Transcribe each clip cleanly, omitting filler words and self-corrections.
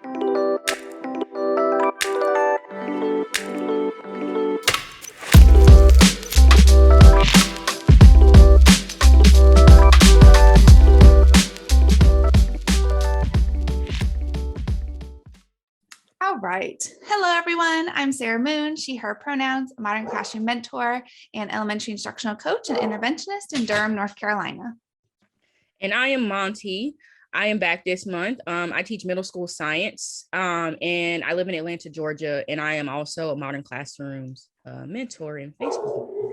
All right. Hello, everyone. I'm Sarah Moon, she, her pronouns, a modern classroom mentor and elementary instructional coach and interventionist in Durham, North Carolina. And I am Monty. I am back this month. I teach middle school science and I live in Atlanta, Georgia, and I am also a modern classrooms mentor in Facebook.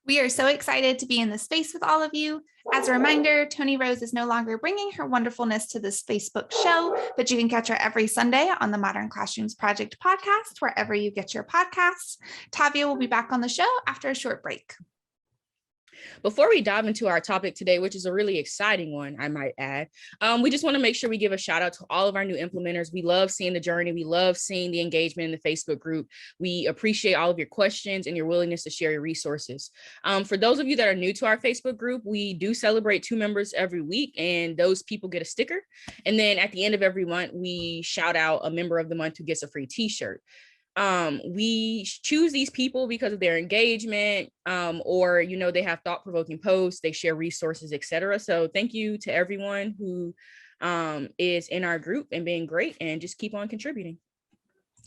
We are so excited to be in this space with all of you. As a reminder, Tony Rose is no longer bringing her wonderfulness to this Facebook show, but you can catch her every Sunday on the Modern Classrooms Project podcast, wherever you get your podcasts. Tavia will be back on the show after a short break. Before we dive into our topic today, which is a really exciting one, I might add, we just want to make sure we give a shout out to all of our new implementers. We love seeing the journey. We love seeing the engagement in the Facebook group. We appreciate all of your questions and your willingness to share your resources. For those of you that are new to our Facebook group, we do celebrate 2 members every week, and those people get a sticker. And then at the end of every month, we shout out a member of the month who gets a free t-shirt. We choose these people because of their engagement, or, you know, they have thought-provoking posts, they share resources, etc. So thank you to everyone who is in our group and being great, and just keep on contributing.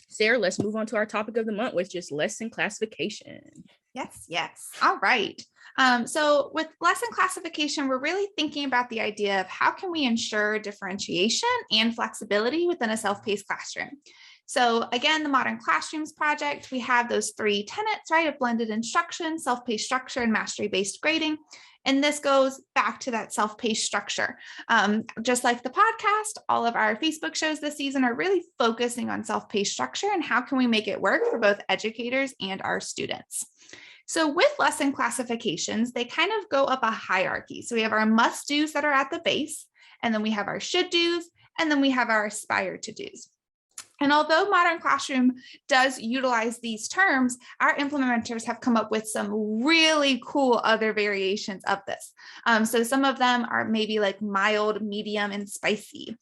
Sarah, let's move on to our topic of the month, which is lesson classification. Yes. All right. So with lesson classification, we're really thinking about the idea of how can we ensure differentiation and flexibility within a self-paced classroom. So again, the Modern Classrooms Project, we have those 3 tenets, right, of blended instruction, self-paced structure, and mastery-based grading. And this goes back to that self-paced structure. Just like the podcast, all of our Facebook shows this season are really focusing on self-paced structure and how can we make it work for both educators and our students. So with lesson classifications, they kind of go up a hierarchy. So we have our must-dos that are at the base, and then we have our should-dos, and then we have our aspire-to-dos. And although Modern Classroom does utilize these terms, our implementers have come up with some really cool other variations of this. So some of them are maybe like mild, medium, and spicy,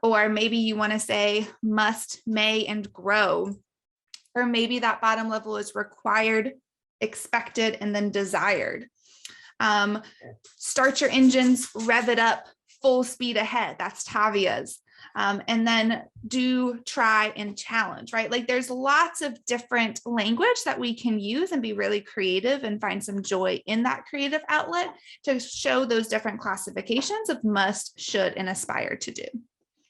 or maybe you want to say must, may, and grow, or maybe that bottom level is required, expected, and then desired. Start your engines, rev it up, full speed ahead. That's Tavia's. And then do, try, and challenge, right? Like there's lots of different language that we can use and be really creative and find some joy in that creative outlet to show those different classifications of must, should, and aspire to do.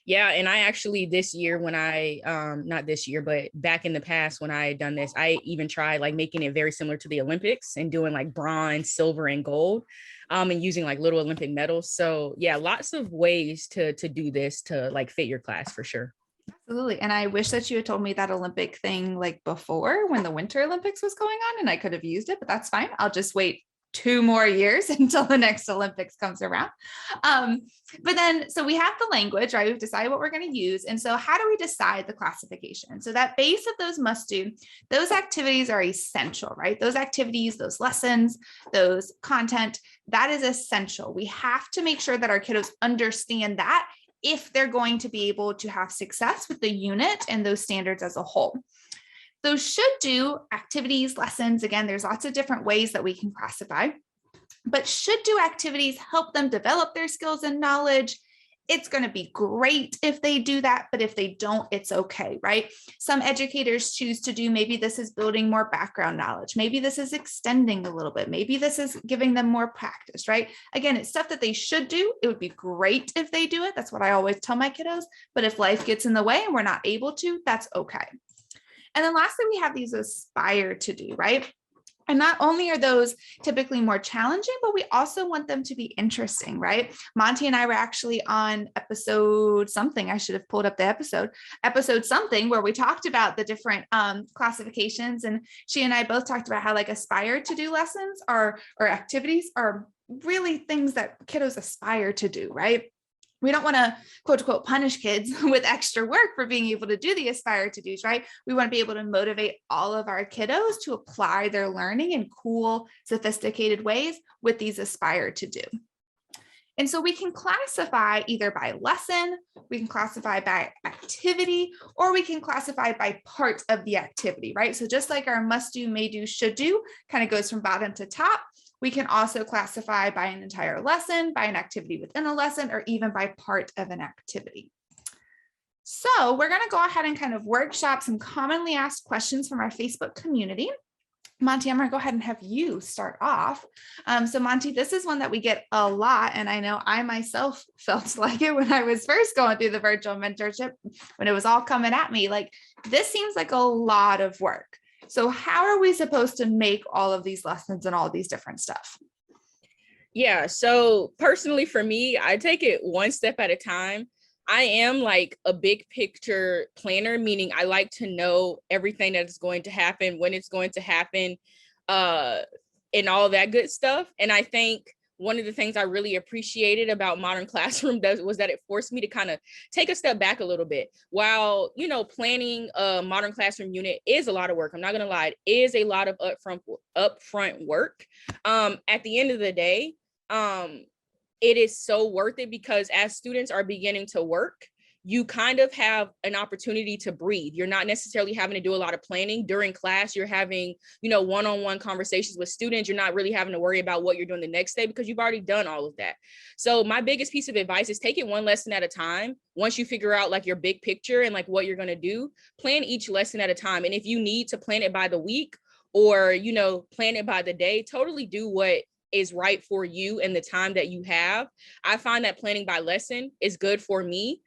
Yeah, and I actually this year when I, not this year, but back in the past when I had done this, I even tried like making it very similar to the Olympics and doing like bronze, silver, and gold, and using like little Olympic medals. So yeah, lots of ways to do this to like fit your class for sure. Absolutely. And I wish that you had told me that Olympic thing like before when the Winter Olympics was going on and I could have used it, but that's fine. I'll just wait 2 more years until the next Olympics comes around. But then, so we have the language, right? We've decided what we're going to use. And so how do we decide the classification? So that base of those must do, those activities are essential, right? Those activities, those lessons, those content, that is essential. We have to make sure that our kiddos understand that if they're going to be able to have success with the unit and those standards as a whole. Those should do activities, lessons, again, there's lots of different ways that we can classify, but should do activities help them develop their skills and knowledge. It's going to be great if they do that, but if they don't, it's okay, right? Some educators choose to do, maybe this is building more background knowledge. Maybe this is extending a little bit. Maybe this is giving them more practice, right? Again, it's stuff that they should do. It would be great if they do it. That's what I always tell my kiddos. But if life gets in the way and we're not able to, that's okay. And then lastly, we have these aspire to do, right? And not only are those typically more challenging, but we also want them to be interesting, right? Monty and I were actually on episode something. I should have pulled up the episode something, where we talked about the different classifications. And she and I both talked about how like aspire to do lessons or activities are really things that kiddos aspire to do, right? We don't want to quote unquote punish kids with extra work for being able to do the aspire to do's, right? We want to be able to motivate all of our kiddos to apply their learning in cool, sophisticated ways with these aspire to do. And so we can classify either by lesson, we can classify by activity, or we can classify by part of the activity, right? So just like our must do, may do, should do kind of goes from bottom to top, we can also classify by an entire lesson, by an activity within a lesson, or even by part of an activity. So we're going to go ahead and kind of workshop some commonly asked questions from our Facebook community. Monty, I'm going to go ahead and have you start off. So Monty, this is one that we get a lot. And I know I myself felt like it when I was first going through the virtual mentorship, when it was all coming at me, like this seems like a lot of work. So how are we supposed to make all of these lessons and all of these different stuff? Yeah, so personally for me, I take it one step at a time. I am like a big picture planner, meaning I like to know everything that is going to happen, when it's going to happen, and all that good stuff. And I think one of the things I really appreciated about Modern Classroom was that it forced me to kind of take a step back a little bit. While, planning a Modern Classroom unit is a lot of work, I'm not going to lie, it is a lot of upfront work. At the end of the day, it is so worth it because as students are beginning to work, you kind of have an opportunity to breathe. You're not necessarily having to do a lot of planning during class. You're having, one-on-one conversations with students. You're not really having to worry about what you're doing the next day because you've already done all of that. So my biggest piece of advice is take it one lesson at a time. Once you figure out like your big picture and like what you're going to do, plan each lesson at a time. And if you need to plan it by the week or, plan it by the day, totally do what is right for you and the time that you have. I find that planning by lesson is good for me.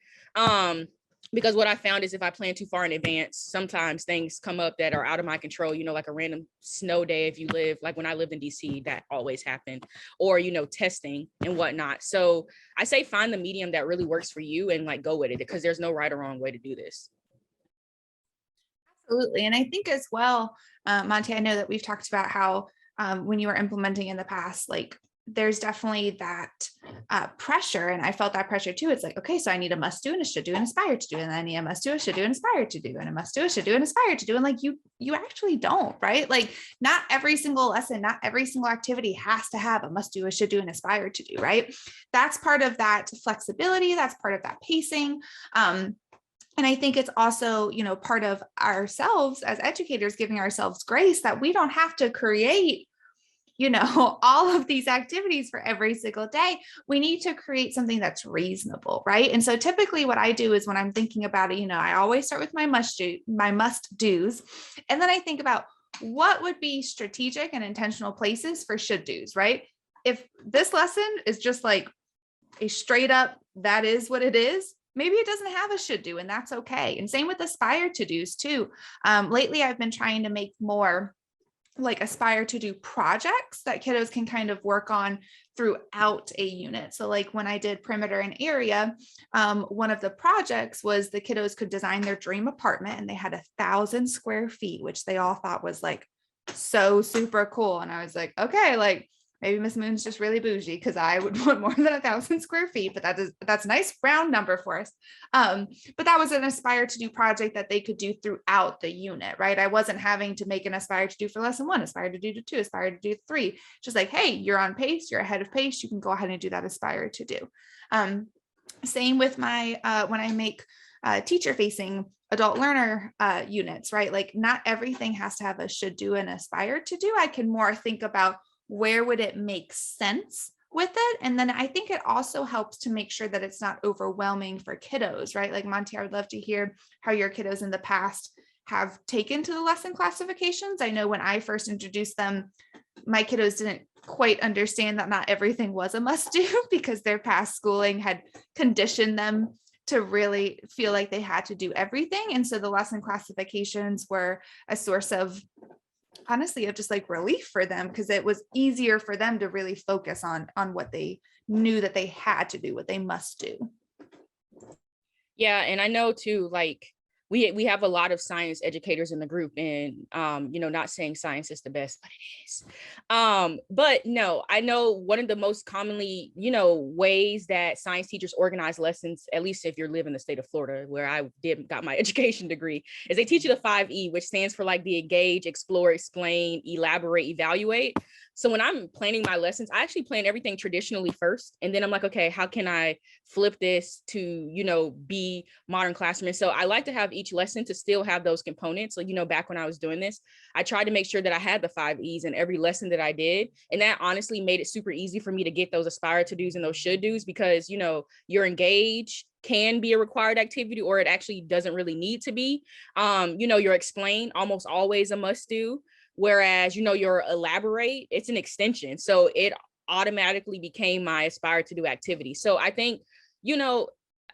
Because what I found is if I plan too far in advance, sometimes things come up that are out of my control, like a random snow day. If you live, like when I lived in DC, that always happened, or, testing and whatnot. So I say, find the medium that really works for you and like go with it because there's no right or wrong way to do this. Absolutely. And I think as well, Monty, I know that we've talked about how when you were implementing in the past, like there's definitely that pressure. And I felt that pressure too. It's like, okay, so I need a must do and a should do and aspire to do. And then I need a must do, a should do and aspire to do. And a must do, a should do and aspire to do. And like you actually don't, right? Like not every single lesson, not every single activity has to have a must do, a should do and aspire to do, right? That's part of that flexibility. That's part of that pacing. And I think it's also, part of ourselves as educators, giving ourselves grace that we don't have to create, all of these activities for every single day. We need to create something that's reasonable, right? And so typically what I do is when I'm thinking about it, I always start with my must do's. And then I think about what would be strategic and intentional places for should do's, right? If this lesson is just like a straight up, that is what it is, maybe it doesn't have a should do, and that's okay. And same with aspire to do's too. Lately, I've been trying to make more like aspire to do projects that kiddos can kind of work on throughout a unit. So like when I did perimeter and area, one of the projects was the kiddos could design their dream apartment and they had 1,000 square feet, which they all thought was like so super cool. And I was like, okay, like maybe Miss Moon's just really bougie because I would want more than 1,000 square feet, but that's a nice round number for us. But that was an aspire to do project that they could do throughout the unit, right? I wasn't having to make an aspire to do for lesson 1, aspire to do to 2, aspire to do 3. Just like, hey, you're on pace, you're ahead of pace, you can go ahead and do that aspire to do. Same with my when I make teacher facing adult learner units, right? Like not everything has to have a should do and aspire to do. I can more think about where would it make sense with it? And then I think it also helps to make sure that it's not overwhelming for kiddos, right? Like Monty, I would love to hear how your kiddos in the past have taken to the lesson classifications. I know when I first introduced them, my kiddos didn't quite understand that not everything was a must do because their past schooling had conditioned them to really feel like they had to do everything. And so the lesson classifications were a source of honestly of just like relief for them because it was easier for them to really focus on what they knew that they had to do, what they must do. Yeah, and I know too, like we have a lot of science educators in the group, and not saying science is the best, but it is. But no, I know one of the most commonly, ways that science teachers organize lessons, at least if you live in the state of Florida, where I got my education degree, is they teach you the 5E, which stands for like the engage, explore, explain, elaborate, evaluate. So when I'm planning my lessons, I actually plan everything traditionally first. And then I'm like, okay, how can I flip this to, be modern classroom? And so I like to have each lesson to still have those components. So, back when I was doing this, I tried to make sure that I had the 5 E's in every lesson that I did. And that honestly made it super easy for me to get those aspire to do's and those should do's, because, your engage can be a required activity, or it actually doesn't really need to be. Your explain almost always a must do. Whereas, your elaborate, it's an extension. So it automatically became my aspire to do activity. So I think,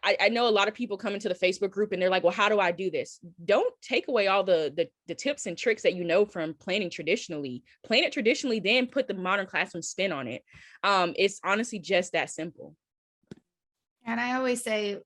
I know a lot of people come into the Facebook group and they're like, well, how do I do this? Don't take away all the tips and tricks that you know from planning traditionally. Plan it traditionally, then put the modern classroom spin on it. It's honestly just that simple. And I always say,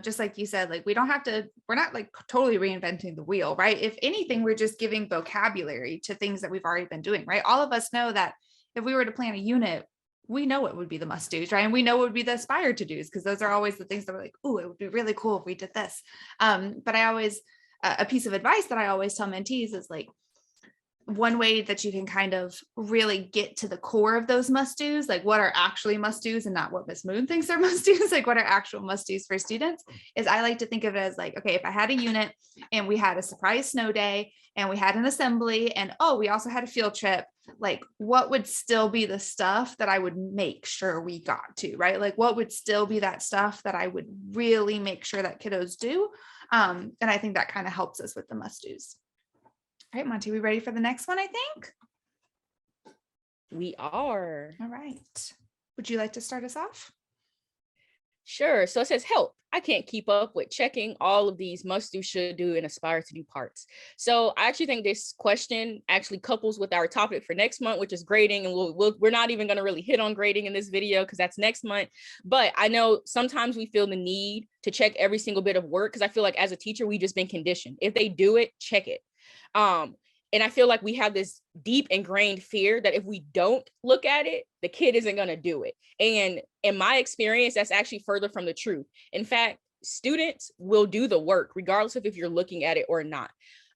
just like you said, like, we're not like totally reinventing the wheel, right? If anything, we're just giving vocabulary to things that we've already been doing, right? All of us know that if we were to plan a unit, we know what would be the must do's, right? And we know what would be the aspired to do's, because those are always the things that we're like, oh, it would be really cool if we did this. But I always, a piece of advice that I always tell mentees is like, one way that you can kind of really get to the core of those must-dos, like what are actually must-dos and not what Miss Moon thinks are must-dos, like what are actual must-dos for students, is I like to think of it as like, okay, if I had a unit and we had a surprise snow day and we had an assembly and, oh, we also had a field trip, like what would still be the stuff that I would make sure we got to, right? Like what would still be that stuff that I would really make sure that kiddos do. And I think that kind of helps us with the must-dos. All right, Monty, we ready for the next one, I think? We are. All right. Would you like to start us off? Sure. So it says, help. I can't keep up with checking all of these must do, should do, and aspire to do parts. So I actually think this question actually couples with our topic for next month, which is grading. And we're not even going to really hit on grading in this video because that's next month. But I know sometimes we feel the need to check every single bit of work, because I feel like as a teacher, we've just been conditioned. If they do it, check it. And I feel like we have this deep ingrained fear that if we don't look at it, the kid isn't going to do it. And in my experience, that's actually further from the truth. In fact, students will do the work regardless of if you're looking at it or not.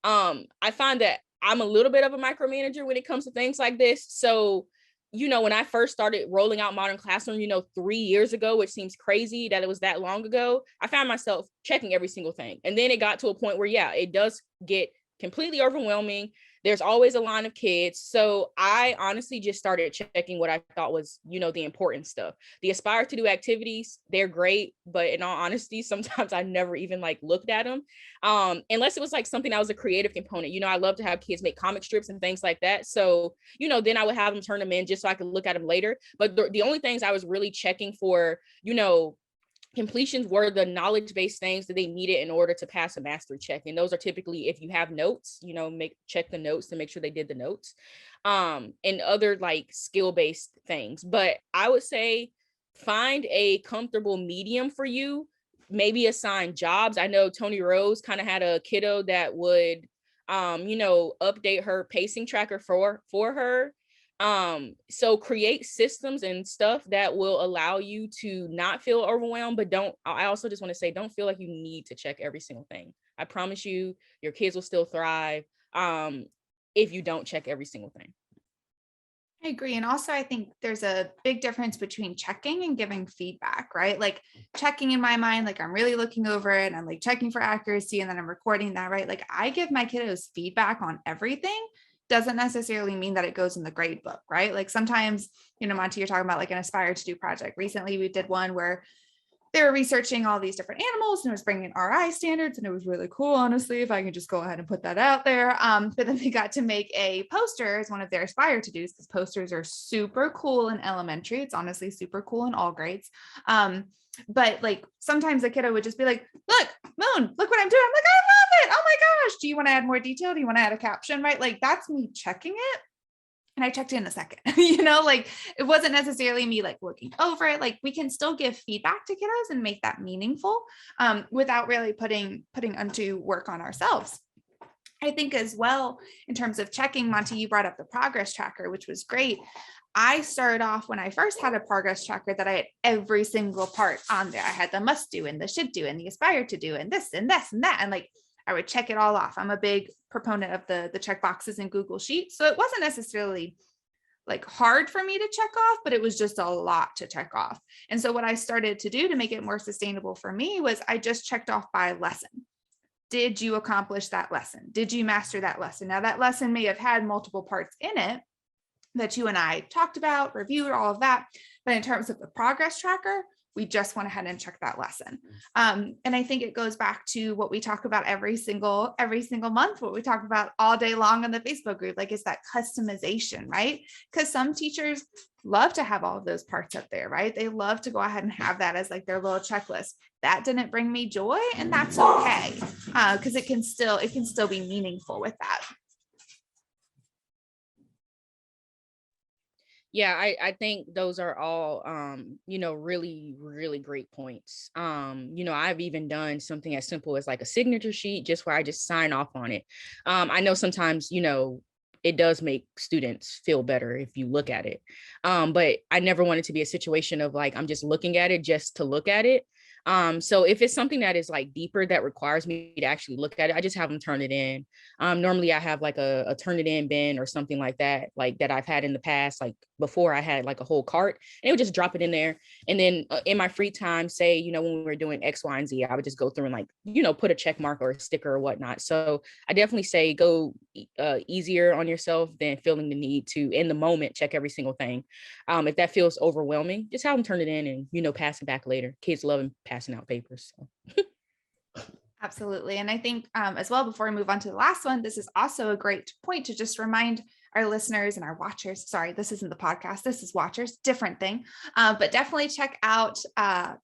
I find that I'm a little bit of a micromanager when it comes to things like this. So, when I first started rolling out Modern Classroom, 3 years ago, which seems crazy that it was that long ago, I found myself checking every single thing. And then it got to a point where, yeah, it does get completely overwhelming. There's always a line of kids. So I honestly just started checking what I thought was, the important stuff. The aspire to do activities, they're great. But in all honesty, sometimes I never even looked at them. Unless it was like something that was a creative component. I love to have kids make comic strips and things like that. So, then I would have them turn them in just so I could look at them later. But the only things I was really checking for, completions were the knowledge-based things that they needed in order to pass a mastery check. And those are typically, if you have notes, check the notes to make sure they did the notes, and other skill-based things. But I would say find a comfortable medium for you, maybe assign jobs. I know Tony Rose kind of had a kiddo that would, update her pacing tracker for her. So create systems and stuff that will allow you to not feel overwhelmed, but I also just want to say, don't feel like you need to check every single thing. I promise you, your kids will still thrive if you don't check every single thing. I agree. And also, I think there's a big difference between checking and giving feedback, right? Like checking in my mind, like I'm really looking over it and I'm checking for accuracy and then I'm recording that, right? Like I give my kiddos feedback on everything. Doesn't necessarily mean that it goes in the grade book, right? Like sometimes, Monty, you're talking about an aspire to do project. Recently, we did one where they were researching all these different animals and it was bringing RI standards and it was really cool, honestly, if I can just go ahead and put that out there. But then they got to make a poster as one of their aspire to do's, because posters are super cool in elementary. It's honestly super cool in all grades. But sometimes the kiddo would just be like, look, Moon, look what I'm doing. I'm like, I love it. Oh my gosh. Do you want to add more detail? Do you want to add a caption? Right? That's me checking it. And I checked in a second, it wasn't necessarily me looking over it. We can still give feedback to kiddos and make that meaningful without really putting undue work on ourselves. I think as well, in terms of checking, Monty, you brought up the progress tracker, which was great. I started off when I first had a progress tracker that I had every single part on there. I had the must do and the should do and the aspire to do and this and this and that. And I would check it all off. I'm a big proponent of the check boxes in Google Sheets. So it wasn't necessarily like hard for me to check off, but it was just a lot to check off. And so what I started to do to make it more sustainable for me was I just checked off by lesson. Did you accomplish that lesson? Did you master that lesson? Now that lesson may have had multiple parts in it that you and I talked about, reviewed, all of that. But in terms of the progress tracker, we just went ahead and checked that lesson. And I think it goes back to what we talk about every single month, what we talk about all day long on the Facebook group, like it's that customization, right? Because some teachers love to have all of those parts up there, right? They love to go ahead and have that as like their little checklist. That didn't bring me joy, and that's okay, because it can still be meaningful with that. Yeah, I think those are all, really, really great points. I've even done something as simple as like a signature sheet, just where I just sign off on it. I know sometimes, it does make students feel better if you look at it. But I never want it to be a situation of like, I'm just looking at it just to look at it. So if it's something that is like deeper that requires me to actually look at it, I just have them turn it in. Normally I have like a turn it in bin or something like that I've had in the past, like before I had like a whole cart, and it would just drop it in there. And then in my free time, say, when we were doing X, Y, and Z, I would just go through and like, put a check mark or a sticker or whatnot. So I definitely say go easier on yourself than feeling the need to, in the moment, check every single thing. If that feels overwhelming, just have them turn it in and, pass it back later. Kids love passing out papers. So. Absolutely. And I think as well, before I move on to the last one, this is also a great point to just remind our listeners and our watchers. Sorry, this isn't the podcast. This is watchers, different thing. But definitely check out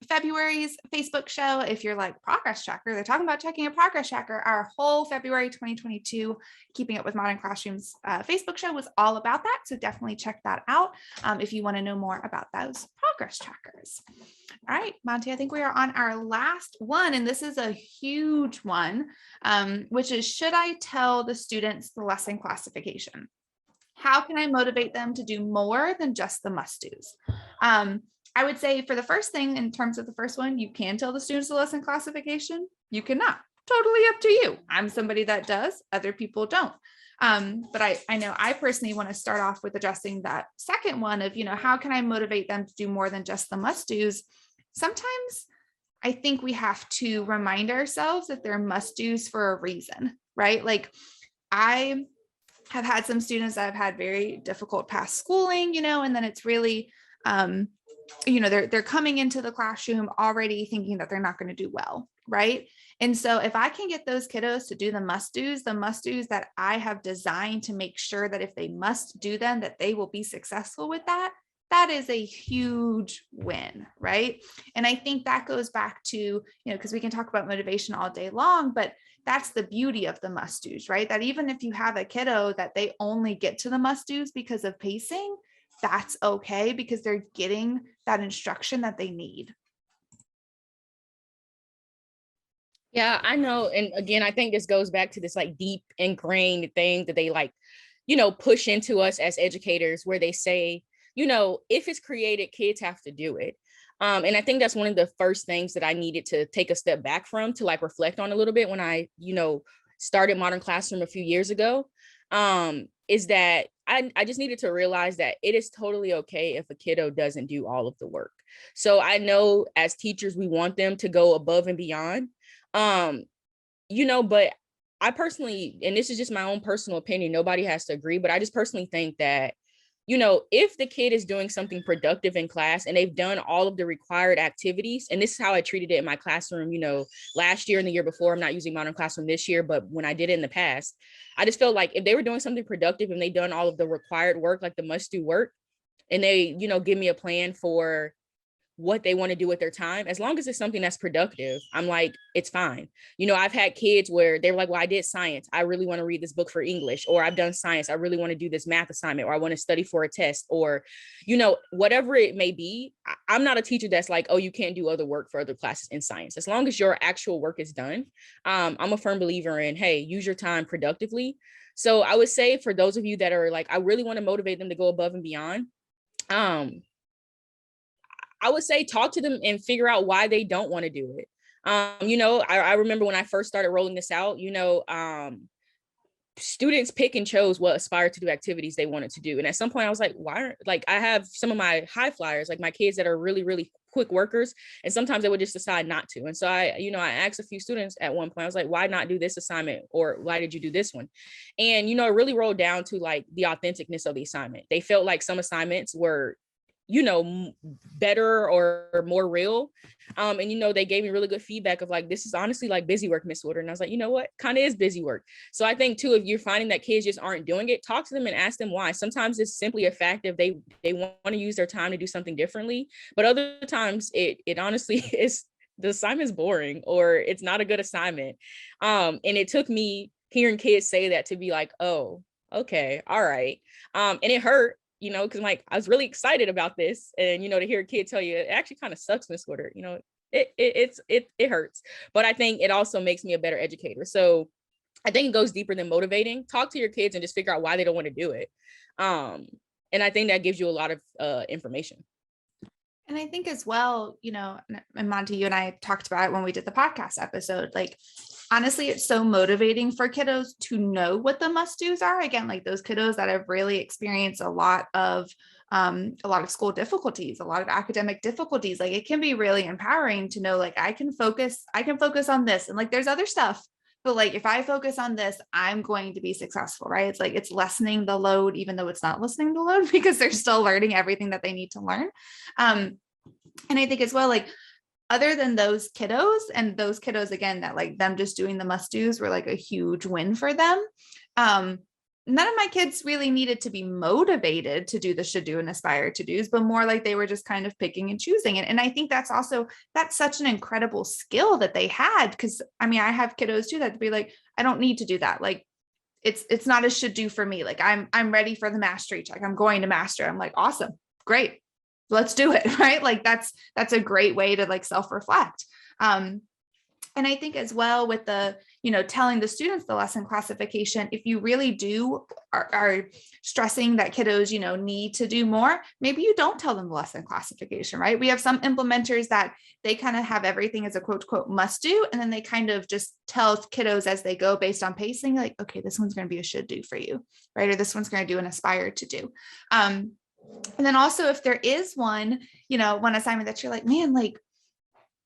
February's Facebook show. If you're like progress tracker, they're talking about checking a progress tracker. Our whole February 2022 Keeping Up with Modern Classrooms Facebook show was all about that. So definitely check that out if you want to know more about those progress trackers. All right, Monty, I think we are on our last one, and this is a huge one, which is, should I tell the students the lesson classification? How can I motivate them to do more than just the must-dos? I would say for the first thing, in terms of the first one, you can tell the students the lesson classification. You cannot. Totally up to you. I'm somebody that does, other people don't. But I know I personally want to start off with addressing that second one of, how can I motivate them to do more than just the must-dos? Sometimes I think we have to remind ourselves that they're must-dos for a reason, right? Like I have had some students that have had very difficult past schooling, and then it's really, they're coming into the classroom already thinking that they're not going to do well, right? And so if I can get those kiddos to do the must-dos that I have designed to make sure that if they must do them, that they will be successful with that, that is a huge win, right? And I think that goes back to, because we can talk about motivation all day long, but that's the beauty of the must-dos, right? That even if you have a kiddo that they only get to the must-dos because of pacing, that's okay, because they're getting that instruction that they need. Yeah, I know. And again, I think this goes back to this like deep ingrained thing that they like, push into us as educators, where they say, if it's created, kids have to do it. And I think that's one of the first things that I needed to take a step back from, to like reflect on a little bit when I, started Modern Classroom a few years ago, is that I just needed to realize that it is totally okay if a kiddo doesn't do all of the work. So I know as teachers, we want them to go above and beyond, but I personally, and this is just my own personal opinion, nobody has to agree, but I just personally think that, if the kid is doing something productive in class and they've done all of the required activities, and this is how I treated it in my classroom, last year and the year before. I'm not using Modern Classroom this year, but when I did it in the past, I just felt like if they were doing something productive and they've done all of the required work, like the must do work, and they, give me a plan for what they want to do with their time, as long as it's something that's productive, I'm like, it's fine. I've had kids where they were like, well, I did science, I really want to read this book for English, or I've done science, I really want to do this math assignment, or I want to study for a test, or, whatever it may be. I'm not a teacher that's like, oh, you can't do other work for other classes in science. As long as your actual work is done, I'm a firm believer in, hey, use your time productively. So I would say for those of you that are like, I really want to motivate them to go above and beyond, I would say talk to them and figure out why they don't want to do it. I remember when I first started rolling this out, students pick and chose what aspire to do activities they wanted to do. And at some point I was like, why aren't, like, I have some of my high flyers, like my kids that are really, really quick workers. And sometimes they would just decide not to. And so I asked a few students at one point, I was like, why not do this assignment? Or why did you do this one? And, it really rolled down to like the authenticness of the assignment. They felt like some assignments were, better or more real. And they gave me really good feedback of like, this is honestly like busy work, Miss Woodard. And I was like, you know what, kind of is busy work. So I think too, if you're finding that kids just aren't doing it, talk to them and ask them why. Sometimes it's simply a fact if they want to use their time to do something differently, but other times it honestly is, the assignment's boring or it's not a good assignment. And it took me hearing kids say that to be like, oh, okay, all right. And it hurt, because like I was really excited about this, and to hear a kid tell you it actually kind of sucks, Miss Woodard, it hurts. But I think it also makes me a better educator. So I think it goes deeper than motivating. Talk to your kids and just figure out why they don't want to do it. And I think that gives you a lot of information. And I think as well, and Monty, you and I talked about it when we did the podcast episode, like, honestly, it's so motivating for kiddos to know what the must-dos are. Again, like those kiddos that have really experienced a lot of school difficulties, a lot of academic difficulties. Like it can be really empowering to know, like, I can focus on this. And like, there's other stuff, but like, if I focus on this, I'm going to be successful, right? It's like, it's lessening the load, even though it's not lessening the load because they're still learning everything that they need to learn. And I think as well, like, other than those kiddos again, that like them just doing the must-dos were like a huge win for them. None of my kids really needed to be motivated to do the should do and aspire to do's, but more like they were just kind of picking and choosing it. And I think that's such an incredible skill that they had. Cause I mean, I have kiddos too that be like, I don't need to do that. Like it's not a should do for me. Like I'm ready for the mastery check. I'm going to master. I'm like, awesome, great. Let's do it. Right. Like that's a great way to like self-reflect. And I think as well with the, telling the students the lesson classification, if you really are stressing that kiddos, need to do more, maybe you don't tell them the lesson classification, right? We have some implementers that they kind of have everything as a quote must do. And then they kind of just tell kiddos as they go based on pacing, like, okay, this one's going to be a should do for you, right? Or this one's going to do an aspire to do. And then also if there is one assignment that you're like, man, like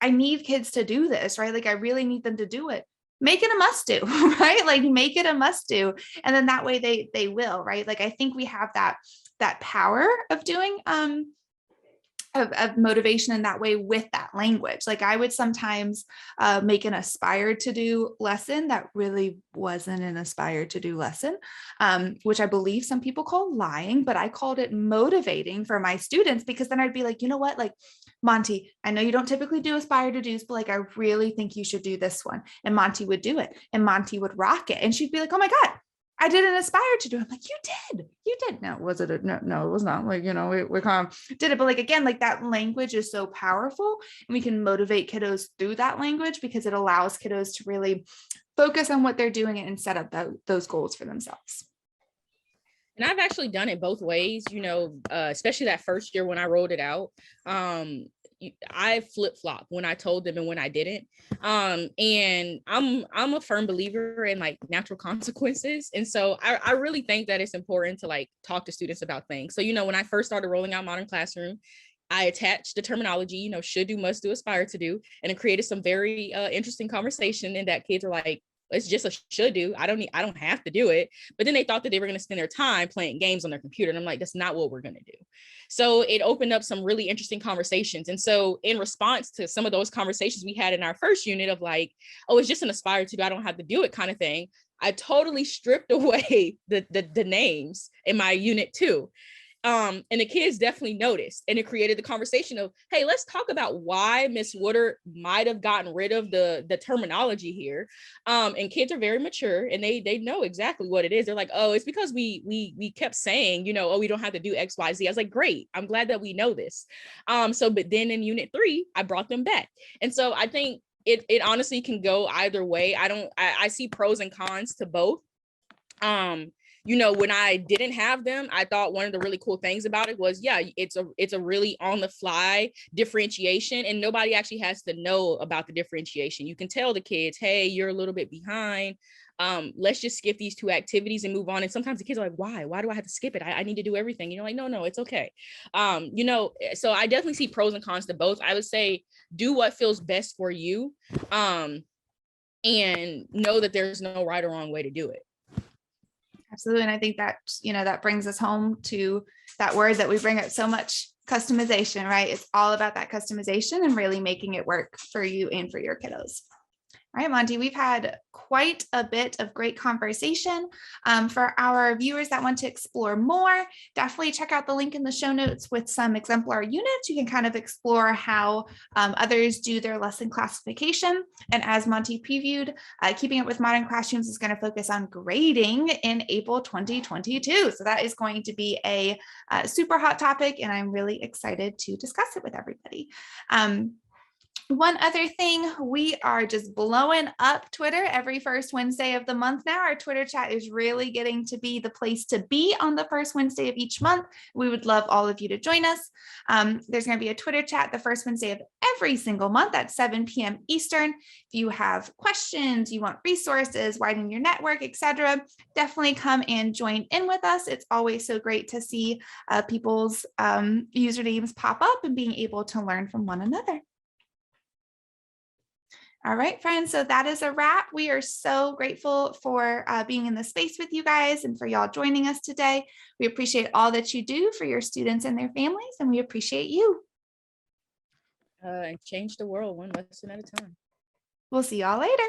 I need kids to do this, right? Like I really need them to do it. Make it a must do, right? Like make it a must do. And then that way they will, right? Like I think we have that power of doing of motivation in that way with that language. Like I would sometimes make an aspire to do lesson that really wasn't an aspire to do lesson, which I believe some people call lying, but I called it motivating for my students, because then I'd be like, you know what, like Monty, I know you don't typically do aspire to do's, but like, I really think you should do this one. And Monty would do it and Monty would rock it. And she'd be like, oh my God, I didn't aspire to do it. I'm like, you did. No, was it? No, it was not. Like, we kind of did it. But like, again, like that language is so powerful and we can motivate kiddos through that language because it allows kiddos to really focus on what they're doing and set up those goals for themselves. And I've actually done it both ways, especially that first year when I rolled it out. I flip-flop when I told them and when I didn't. And I'm a firm believer in like natural consequences. And so I really think that it's important to like talk to students about things. So, when I first started rolling out Modern Classroom, I attached the terminology, should do, must do, aspire to do, and it created some very interesting conversation in that kids are like, it's just a should do. I don't have to do it. But then they thought that they were going to spend their time playing games on their computer. And I'm like, that's not what we're going to do. So it opened up some really interesting conversations. And so in response to some of those conversations we had in our first unit of like, oh, it's just an aspire to do, I don't have to do it kind of thing, I totally stripped away the names in my unit 2. And the kids definitely noticed, and it created the conversation of, hey, let's talk about why Miss Woodard might have gotten rid of the terminology here. And kids are very mature and they know exactly what it is. They're like, oh, it's because we kept saying, oh, we don't have to do X, Y, Z. I was like, great, I'm glad that we know this. But then in unit 3, I brought them back. And so I think it honestly can go either way. I see pros and cons to both. you know, when I didn't have them, I thought one of the really cool things about it was, yeah, it's a really on the fly differentiation, and nobody actually has to know about the differentiation. You can tell the kids, hey, you're a little bit behind. Let's just skip these 2 activities and move on. And sometimes the kids are like, why do I have to skip it? I need to do everything. You know, like, no, it's okay. You know, so I definitely see pros and cons to both. I would say do what feels best for you. And know that there's no right or wrong way to do it. Absolutely. And I think that, you know, that brings us home to that word that we bring up so much, customization, right? It's all about that customization and really making it work for you and for your kiddos. All right, Monty, we've had quite a bit of great conversation. For our viewers that want to explore more, definitely check out the link in the show notes with some exemplar units. You can kind of explore how others do their lesson classification. And as Monty previewed, Keeping Up with Modern Classrooms is going to focus on grading in April 2022. So that is going to be a super hot topic, and I'm really excited to discuss it with everybody. One other thing, we are just blowing up Twitter every first Wednesday of the month now. Our Twitter chat is really getting to be the place to be on the first Wednesday of each month. We would love all of you to join us. There's going to be a Twitter chat the first Wednesday of every single month at 7 p.m. Eastern. If you have questions, you want resources, widen your network, etc., definitely come and join in with us. It's always so great to see people's usernames pop up and being able to learn from one another. All right, friends, so that is a wrap. We are so grateful for being in the space with you guys and for y'all joining us today. We appreciate all that you do for your students and their families, and we appreciate you. And change the world one lesson at a time. We'll see y'all later.